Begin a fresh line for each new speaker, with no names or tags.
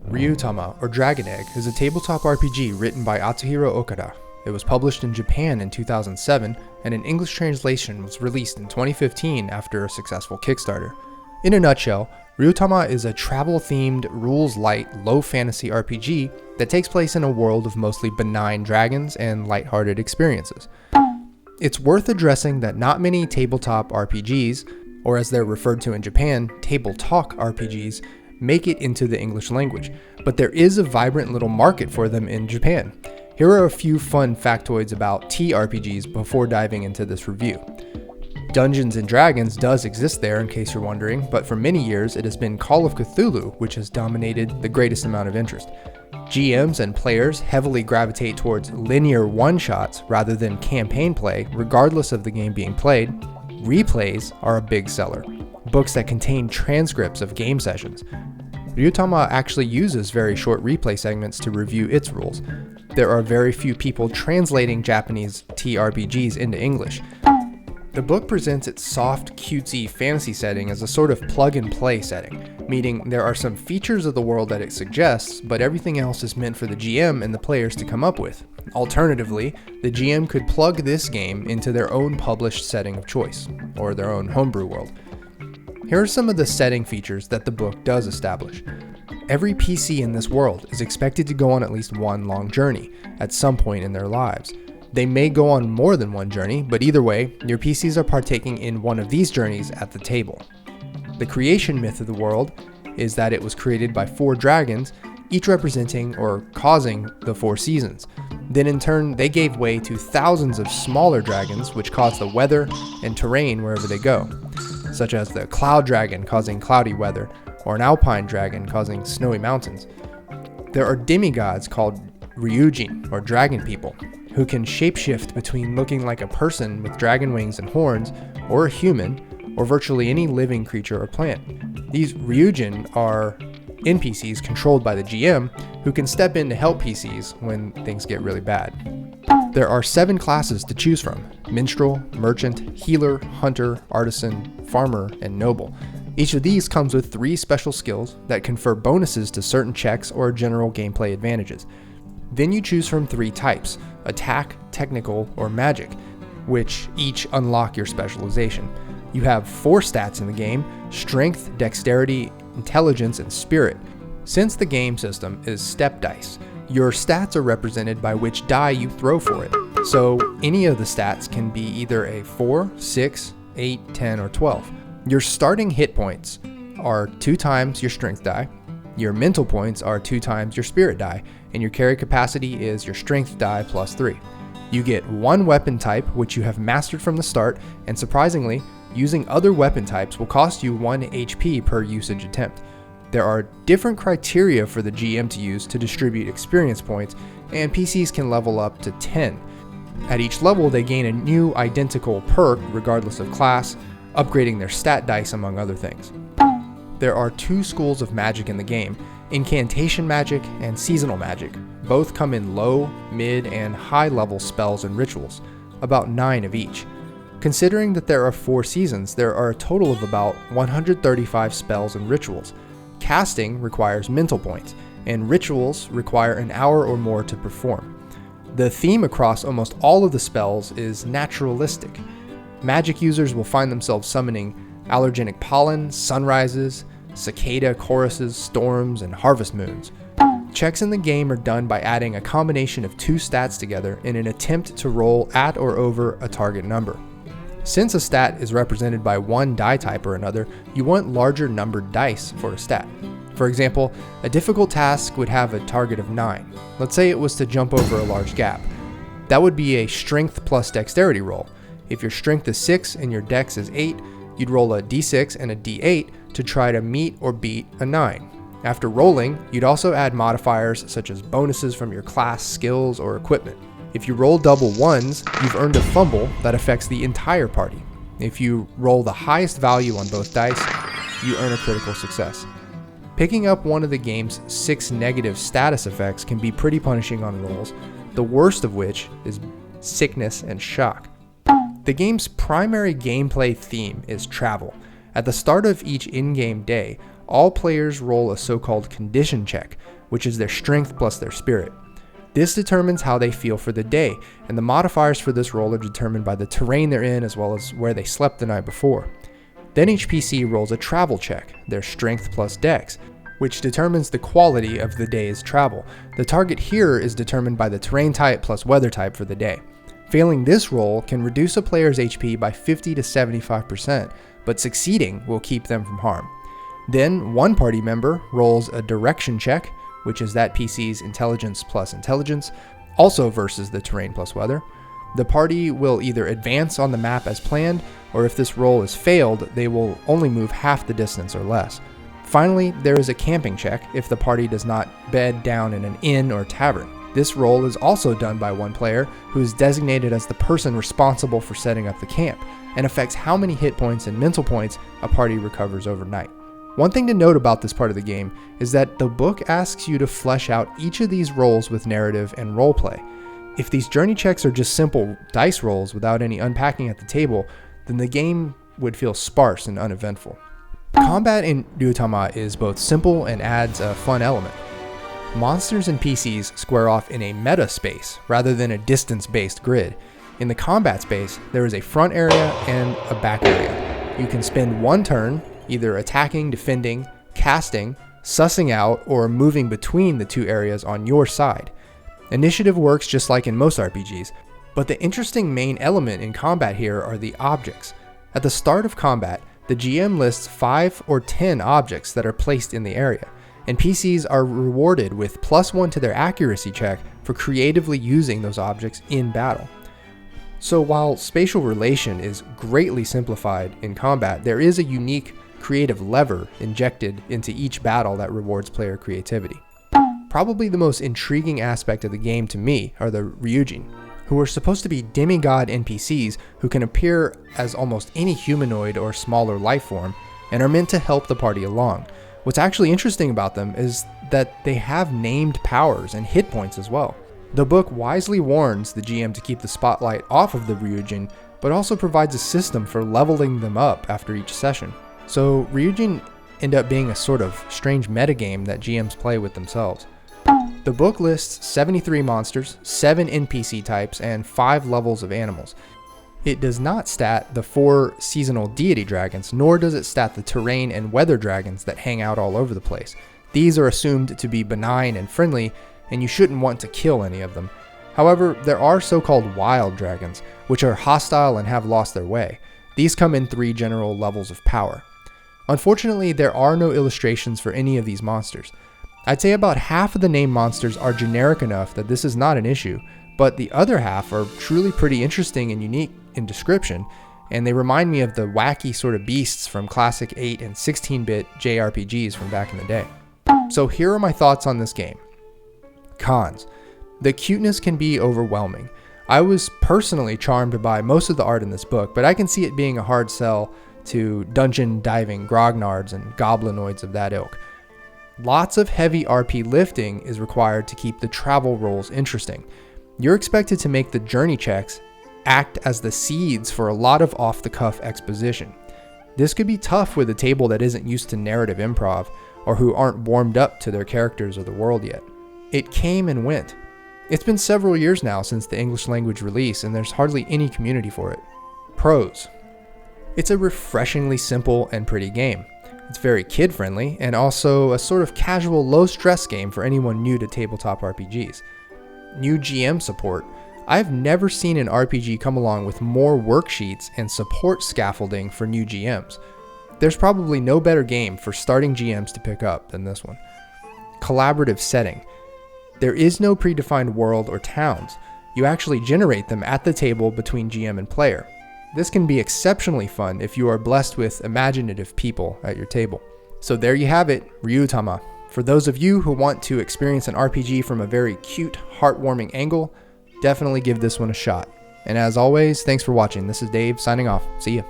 Ryuutama, or Dragon Egg, is a tabletop RPG written by Atsuhiro Okada. It was published in Japan in 2007, and an English translation was released in 2015 after a successful Kickstarter. In a nutshell, Ryuutama is a travel-themed, rules-light, low-fantasy RPG that takes place in a world of mostly benign dragons and lighthearted experiences. It's worth addressing that not many tabletop RPGs, or as they're referred to in Japan, table talk RPGs, make it into the English language, but there is a vibrant little market for them in Japan. Here are a few fun factoids about TRPGs before diving into this review. Dungeons & Dragons does exist there in case you're wondering, but for many years it has been Call of Cthulhu which has dominated the greatest amount of interest. GMs and players heavily gravitate towards linear one-shots rather than campaign play, regardless of the game being played. Replays are a big seller, books that contain transcripts of game sessions. Ryuutama actually uses very short replay segments to review its rules. There are very few people translating Japanese TRPGs into English. The book presents its soft, cutesy fantasy setting as a sort of plug-and-play setting, meaning there are some features of the world that it suggests, but everything else is meant for the GM and the players to come up with. Alternatively, the GM could plug this game into their own published setting of choice, or their own homebrew world. Here are some of the setting features that the book does establish. Every PC in this world is expected to go on at least one long journey at some point in their lives. They may go on more than one journey, but either way, your PCs are partaking in one of these journeys at the table. The creation myth of the world is that it was created by 4 dragons, each representing or causing the 4 seasons. Then in turn, they gave way to thousands of smaller dragons which cause the weather and terrain wherever they go, such as the cloud dragon causing cloudy weather, or an alpine dragon causing snowy mountains. There are demigods called Ryujin, or dragon people, who can shapeshift between looking like a person with dragon wings and horns, or a human, or virtually any living creature or plant. These Ryujin are NPCs controlled by the GM, who can step in to help PCs when things get really bad. There are 7 classes to choose from: minstrel, merchant, healer, hunter, artisan, farmer, and noble. Each of these comes with 3 special skills that confer bonuses to certain checks or general gameplay advantages. Then you choose from 3 types: attack, technical, or magic, which each unlock your specialization. You have 4 stats in the game: strength, dexterity, intelligence, and spirit. Since the game system is step dice, your stats are represented by which die you throw for it. So any of the stats can be either a 4, 6, 8, 10, or 12. Your starting hit points are 2 times your strength die, your mental points are 2 times your spirit die, and your carry capacity is your strength die plus 3. You get 1 weapon type which you have mastered from the start, and surprisingly, using other weapon types will cost you 1 HP per usage attempt. There are different criteria for the GM to use to distribute experience points, and PCs can level up to 10. At each level, they gain a new identical perk regardless of class, upgrading their stat dice among other things. There are 2 schools of magic in the game: incantation magic and seasonal magic. Both come in low, mid, and high level spells and rituals, about 9 of each. Considering that there are 4 seasons, there are a total of about 135 spells and rituals. Casting requires mental points, and rituals require an hour or more to perform. The theme across almost all of the spells is naturalistic. Magic users will find themselves summoning allergenic pollen, sunrises, cicada choruses, storms, and harvest moons. Checks in the game are done by adding a combination of 2 stats together in an attempt to roll at or over a target number. Since a stat is represented by 1 die type or another, you want larger numbered dice for a stat. For example, a difficult task would have a target of 9. Let's say it was to jump over a large gap. That would be a strength plus dexterity roll. If your strength is 6 and your dex is 8, you'd roll a d6 and a d8 to try to meet or beat a 9. After rolling, you'd also add modifiers such as bonuses from your class, skills, or equipment. If you roll double 1s, you've earned a fumble that affects the entire party. If you roll the highest value on both dice, you earn a critical success. Picking up one of the game's 6 negative status effects can be pretty punishing on rolls, the worst of which is sickness and shock. The game's primary gameplay theme is travel. At the start of each in-game day, all players roll a so-called condition check, which is their strength plus their spirit. This determines how they feel for the day, and the modifiers for this roll are determined by the terrain they're in as well as where they slept the night before. Then each PC rolls a travel check, their strength plus dex, which determines the quality of the day's travel. The target here is determined by the terrain type plus weather type for the day. Failing this roll can reduce a player's HP by 50 to 75%, but succeeding will keep them from harm. Then one party member rolls a direction check, which is that PC's intelligence plus intelligence, also versus the terrain plus weather. The party will either advance on the map as planned, or if this roll is failed, they will only move half the distance or less. Finally, there is a camping check if the party does not bed down in an inn or tavern. This roll is also done by one player who is designated as the person responsible for setting up the camp, and affects how many hit points and mental points a party recovers overnight. One thing to note about this part of the game is that the book asks you to flesh out each of these rolls with narrative and roleplay. If these journey checks are just simple dice rolls without any unpacking at the table, then the game would feel sparse and uneventful. Combat in Ryuutama is both simple and adds a fun element. Monsters and PCs square off in a meta space rather than a distance-based grid. In the combat space, there is a front area and a back area. You can spend one turn either attacking, defending, casting, sussing out, or moving between the two areas on your side. Initiative works just like in most RPGs, but the interesting main element in combat here are the objects. At the start of combat, the GM lists 5 or 10 objects that are placed in the area, and PCs are rewarded with +1 to their accuracy check for creatively using those objects in battle. So while spatial relation is greatly simplified in combat, there is a unique creative lever injected into each battle that rewards player creativity. Probably the most intriguing aspect of the game to me are the Ryujin, who are supposed to be demigod NPCs who can appear as almost any humanoid or smaller life form and are meant to help the party along. What's actually interesting about them is that they have named powers and hit points as well. The book wisely warns the GM to keep the spotlight off of the Ryujin, but also provides a system for leveling them up after each session. So Ryujin end up being a sort of strange metagame that GMs play with themselves. The book lists 73 monsters, 7 NPC types, and 5 levels of animals. It does not stat the 4 seasonal deity dragons, nor does it stat the terrain and weather dragons that hang out all over the place. These are assumed to be benign and friendly, and you shouldn't want to kill any of them. However, there are so-called wild dragons, which are hostile and have lost their way. These come in 3 general levels of power. Unfortunately, there are no illustrations for any of these monsters. I'd say about half of the named monsters are generic enough that this is not an issue, but the other half are truly pretty interesting and unique in description, and they remind me of the wacky sort of beasts from classic 8 and 16-bit JRPGs from back in the day. So here are my thoughts on this game. Cons. The cuteness can be overwhelming. I was personally charmed by most of the art in this book, but I can see it being a hard sell to dungeon diving grognards and goblinoids of that ilk. Lots of heavy RP lifting is required to keep the travel rolls interesting. You're expected to make the journey checks act as the seeds for a lot of off-the-cuff exposition. This could be tough with a table that isn't used to narrative improv, or who aren't warmed up to their characters or the world yet. It came and went. It's been several years now since the English language release, and there's hardly any community for it. Pros. It's a refreshingly simple and pretty game. It's very kid-friendly, and also a sort of casual, low-stress game for anyone new to tabletop RPGs. New GM support. I've never seen an RPG come along with more worksheets and support scaffolding for new GMs. There's probably no better game for starting GMs to pick up than this one. Collaborative setting. There is no predefined world or towns. You actually generate them at the table between GM and player. This can be exceptionally fun if you are blessed with imaginative people at your table. So there you have it, Ryuutama. For those of you who want to experience an RPG from a very cute, heartwarming angle, definitely give this one a shot. And as always, thanks for watching. This is Dave signing off. See ya.